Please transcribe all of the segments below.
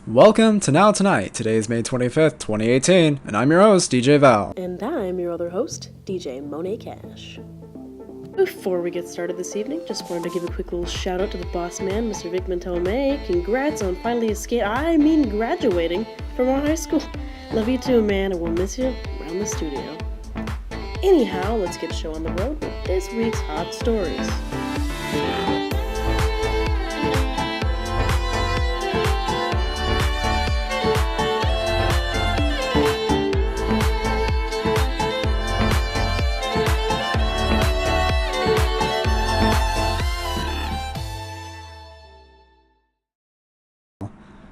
Welcome to Now Tonight. Today is May 25th, 2018, and I'm your host, DJ Val. And I'm your other host, DJ Monet Cash. Before we get started this evening, just wanted to give a quick little shout out to the boss man, Mr. Vic Mentome. Congrats on finally graduating from our high school. Love you too, man, and we'll miss you around the studio. Anyhow, let's get the show on the road with this week's hot stories.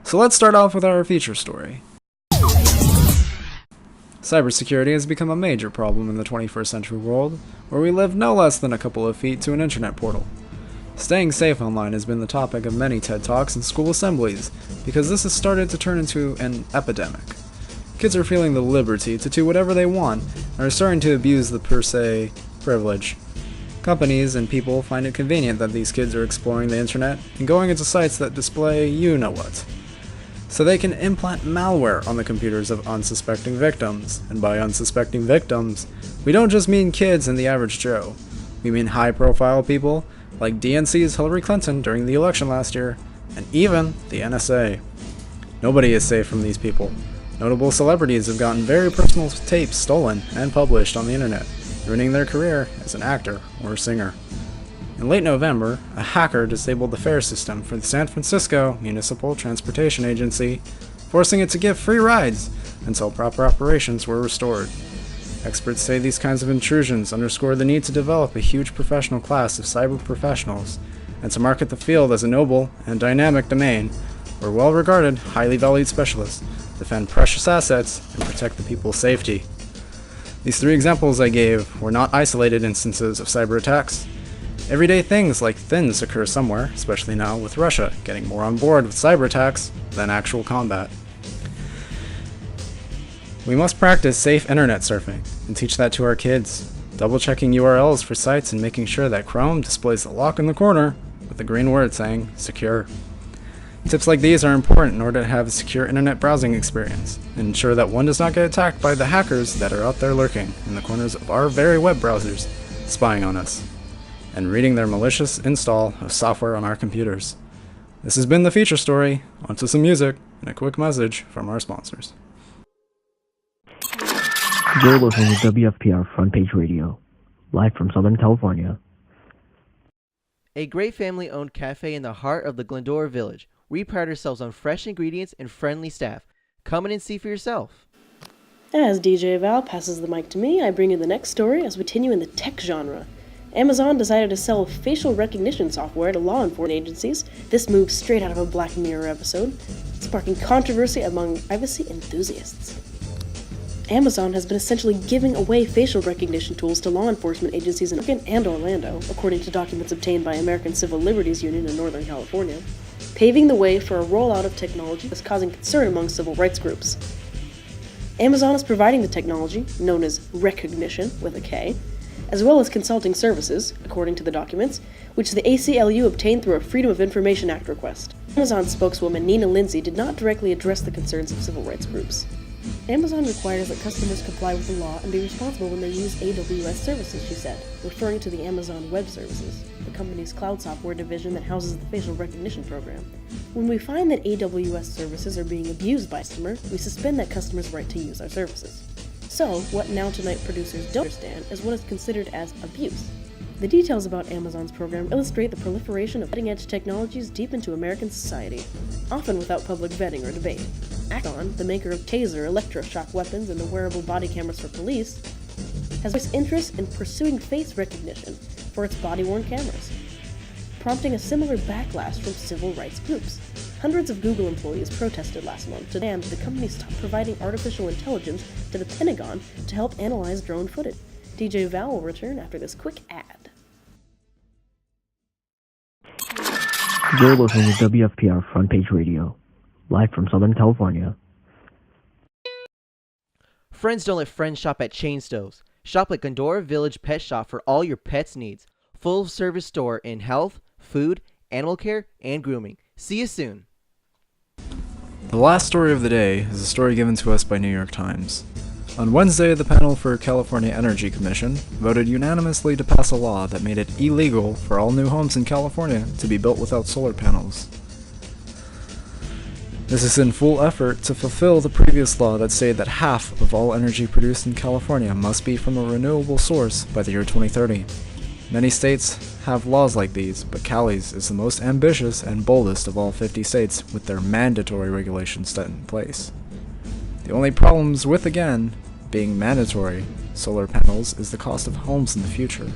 So let's start off with our feature story. Cybersecurity has become a major problem in the 21st century world, where we live no less than a couple of feet to an internet portal. Staying safe online has been the topic of many TED Talks and school assemblies, because this has started to turn into an epidemic. Kids are feeling the liberty to do whatever they want, and are starting to abuse the per se privilege. Companies and people find it convenient that these kids are exploring the internet and going into sites that display you-know-what. So they can implant malware on the computers of unsuspecting victims. And by unsuspecting victims, we don't just mean kids and the average Joe. We mean high-profile people like DNC's Hillary Clinton during the election last year, and even the NSA. Nobody is safe from these people. Notable celebrities have gotten very personal tapes stolen and published on the internet, ruining their career as an actor or a singer. In late November, a hacker disabled the fare system for the San Francisco Municipal Transportation Agency, forcing it to give free rides until proper operations were restored. Experts say these kinds of intrusions underscore the need to develop a huge professional class of cyber professionals and to market the field as a noble and dynamic domain where well-regarded, highly valued specialists defend precious assets and protect the people's safety. These three examples I gave were not isolated instances of cyber attacks. Everyday things like thins occur somewhere, especially now with Russia getting more on board with cyber attacks than actual combat. We must practice safe internet surfing and teach that to our kids, double-checking URLs for sites and making sure that Chrome displays the lock in the corner with the green word saying secure. Tips like these are important in order to have a secure internet browsing experience and ensure that one does not get attacked by the hackers that are out there lurking in the corners of our very web browsers, spying on us and reading their malicious install of software on our computers. This has been the feature story. On to some music and a quick message from our sponsors. You're listening to W-FPR Front Page Radio, live from Southern California. A great family-owned cafe in the heart of the Glendora Village. We pride ourselves on fresh ingredients and friendly staff. Come in and see for yourself. As DJ Val passes the mic to me, I bring you the next story as we continue in the tech genre. Amazon decided to sell facial recognition software to law enforcement agencies. This move straight out of a Black Mirror episode, sparking controversy among privacy enthusiasts. Amazon has been essentially giving away facial recognition tools to law enforcement agencies in Oregon and Orlando, according to documents obtained by American Civil Liberties Union in Northern California, paving the way for a rollout of technology that's causing concern among civil rights groups. Amazon is providing the technology, known as Rekognition with a K, as well as consulting services, according to the documents, which the ACLU obtained through a Freedom of Information Act request. Amazon spokeswoman Nina Lindsay did not directly address the concerns of civil rights groups. Amazon requires that customers comply with the law and be responsible when they use AWS services, she said, referring to the Amazon Web Services, the company's cloud software division that houses the facial recognition program. When we find that AWS services are being abused by a customer, we suspend that customer's right to use our services. So, what NowTonight producers don't understand is what is considered as abuse. The details about Amazon's program illustrate the proliferation of cutting-edge technologies deep into American society, often without public vetting or debate. Axon, the maker of taser, electroshock weapons, and the wearable body cameras for police, has voiced interest in pursuing face recognition for its body-worn cameras, prompting a similar backlash from civil rights groups. Hundreds of Google employees protested last month to demand the company stop providing artificial intelligence to the Pentagon to help analyze drone footage. DJ Val will return after this quick ad. You're listening to W-FPR Front Page Radio, live from Southern California. Friends don't let friends shop at chain stores. Shop at Glendora Village Pet Shop for all your pet's needs. Full-service store in health, food, animal care, and grooming. See you soon. The last story of the day is a story given to us by New York Times. On Wednesday, the panel for California Energy Commission voted unanimously to pass a law that made it illegal for all new homes in California to be built without solar panels. This is in full effort to fulfill the previous law that stated that half of all energy produced in California must be from a renewable source by the year 2030. Many states have laws like these, but Cali's is the most ambitious and boldest of all 50 states with their mandatory regulations set in place. The only problems with, again, being mandatory solar panels is the cost of homes in the future.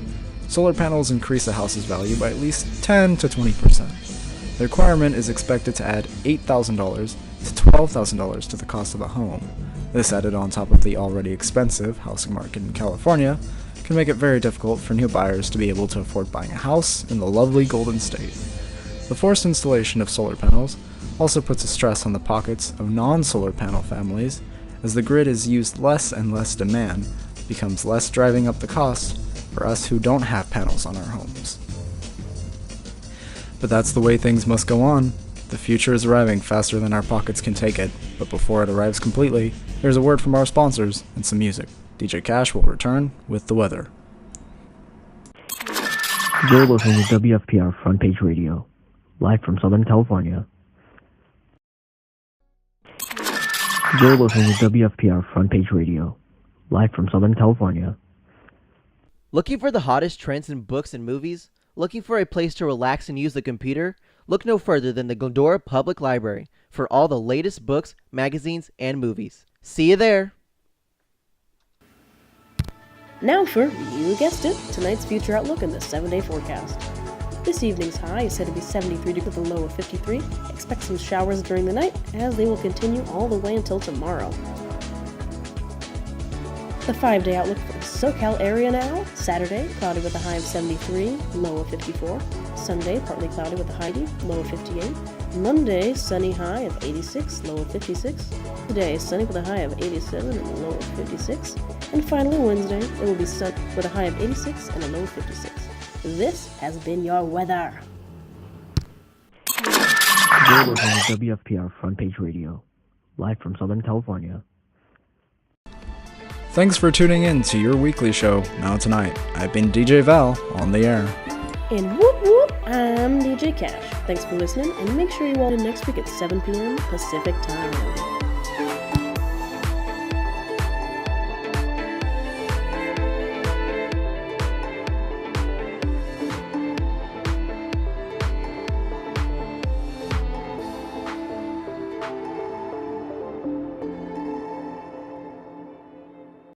Solar panels increase a house's value by at least 10 to 20%. The requirement is expected to add $8,000 to $12,000 to the cost of a home. This, added on top of the already expensive housing market in California, can make it very difficult for new buyers to be able to afford buying a house in the lovely Golden State. The forced installation of solar panels also puts a stress on the pockets of non-solar panel families, as the grid is used less and less demand becomes less, driving up the cost for us who don't have panels on our homes. But that's the way things must go on. The future is arriving faster than our pockets can take it, but before it arrives completely, here's a word from our sponsors and some music. DJ Cash will return with the weather. You're listening to W-FPR Front Page Radio, live from Southern California. You're listening to W-FPR Front Page Radio, live from Southern California. Looking for the hottest trends in books and movies? Looking for a place to relax and use the computer? Look no further than the Glendora Public Library for all the latest books, magazines, and movies. See you there! Now for, you guessed it, tonight's future outlook and the 7-day forecast. This evening's high is said to be 73 degrees with a low of 53. Expect some showers during the night, as they will continue all the way until tomorrow. The 5-day outlook for the SoCal area now. Saturday, cloudy with a high of 73, low of 54. Sunday, partly cloudy with a high of low of 58. Monday, sunny high of 86, low of 56. Today, sunny with a high of 87 and a low of 56. And finally, Wednesday, it will be sunny with a high of 86 and a low of 56. This has been your weather. You're listening to W-FPR Front Page Radio, live from Southern California. Thanks for tuning in to your weekly show, Now Tonight. I've been DJ Val on the air. And whoop whoop, I'm DJ Cash. Thanks for listening, and make sure you all in next week at 7 p.m. Pacific Time.